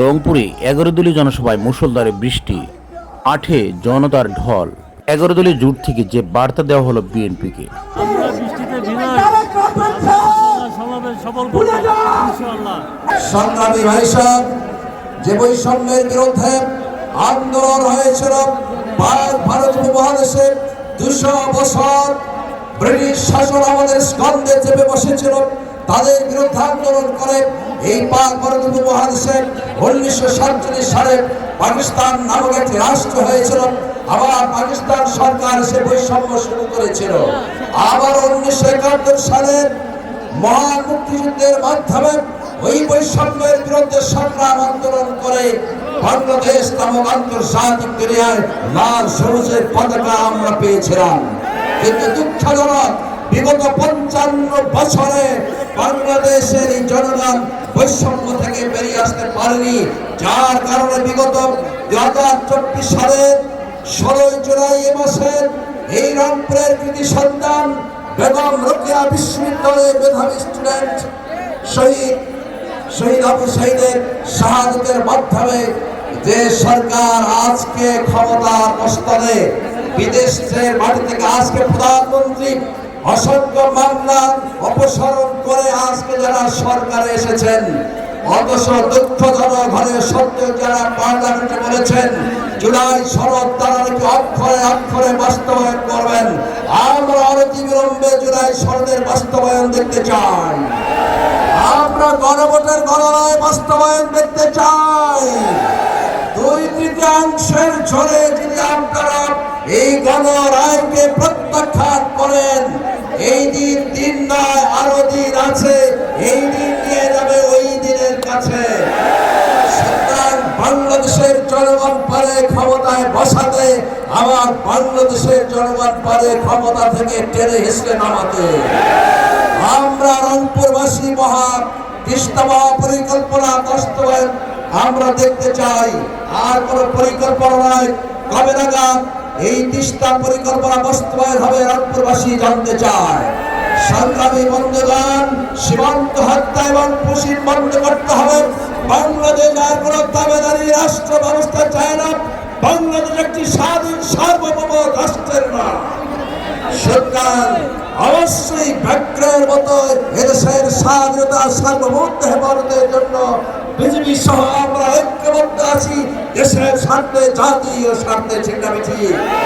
রংপুরে 11 দলীয় জনসভায় মুষলধারে বৃষ্টি, মাঠে জনতার ঢল। 11 দলীয় জোট থেকে যে বার্তা দেওয়া হলো বিএনপিকে। আমরা বৃষ্টিতে ভিনাই ইনশাআল্লাহ সমাবেশ সফল করব ইনশাআল্লাহ। সংগ্রামী ভাই সাহেব, যে বৈষম্যের বিরুদ্ধে আন্দোলন হয়েছিল ভারত উপমহাদেশে 200 বছর ব্রিটিশ শাসন আমাদের স্কন্ধে চেপে বসেছিল, তাদের বিরুদ্ধে আন্দোলন করে এই পাক ভারত উপমহাদেশে 1947 সালে পাকিস্তান নামক একটি রাষ্ট্র হয়েছিল। আবার পাকিস্তান সরকার সে বৈষম্য শুরু করেছিল। আবার 1971 সালে মহান মুক্তিযুদ্ধের মাধ্যমে ওই বৈষম্যের বিরুদ্ধে সংগ্রাম আন্দোলন করে বাংলাদেশ নামক আন্তর্জাতিক দুনিয়ায় লাল সবুজের পতাকা আমরা পেয়েছিলাম। কিন্তু দুঃখজনক, বিগত 55 বছরে বাংলাদেশের এই জনগণ বৈষম্য থেকে বেরিয়ে আসতে পারেনি, যার কারণে বিগত 2024 সালের 16 জুলাই এ মাসের এই রংপুরের কৃতি সন্তান বেগম রোকেয়া বিশ্ববিদ্যালয়ের মেধাবী স্টুডেন্ট শহীদ আবু সাইদের শাহাদাতের মাধ্যমে যে সরকার আজকে ক্ষমতার মস্তলে বিদেশের মাটি থেকে আজকে প্রধানমন্ত্রী অসংখ্য মামলা অপসারণ করে আজকে যারা সরকারে এসেছেন, অথচ দুঃখজনক ঘরে সত্য যারা পার্লামেন্টে বলেছেন জুলাই সনদ তারা নাকি অক্ষরে অক্ষরে বাস্তবায়ন করবেন, আমরা অনতিবিলম্বে জুলাই সনদের বাস্তবায়ন দেখতে চাই। আমরা গণভোটের গণরায় বাস্তবায়ন দেখতে চাই। 2/3 ঝরে যদি আপনারা এই গণরায়কে প্রত্যাখ্যান করেন, এই দিন নয়, আরো দিন আছে, এই দিন নিয়ে যাবে ওই দিনের কাছে। বাংলাদেশের জনগণ পারে ক্ষমতায় বসাতে, আবার বাংলাদেশের জনগণ পারে ক্ষমতা থেকে টেনে হিসেবে নামাতে। আমরা রংপুরবাসী তিস্তা পরিকল্পনা বাস্তবায়ন আমরা দেখতে চাই। আর কোন পরিকল্পনা নয়, কবে নাগাদ এই তিস্তা পরিকল্পনা বাস্তবায়ন হবে রংপুরবাসী জানতে চায়। সংগ্রামী বন্ধুগণ, সীমান্ত হত্যা এবং পুশিন বন্ধ করতে হবে। বাংলাদেশ আর কোন দাবেদারি রাষ্ট্র ব্যবস্থা চায় না। বাংলাদেশ একটি স্বাধীন সার্বভৌম রাষ্ট্রের না। সুতরাং অবশ্যই ব্যাঘ্রের মতো এদেশের স্বাধীনতা সার্বভৌমত্ব হেফাজতের জন্য বিজেপি সহ আমরা ঐক্যবদ্ধ আছি। দেশের স্বার্থে, জাতীয় স্বার্থে, ঠিক না?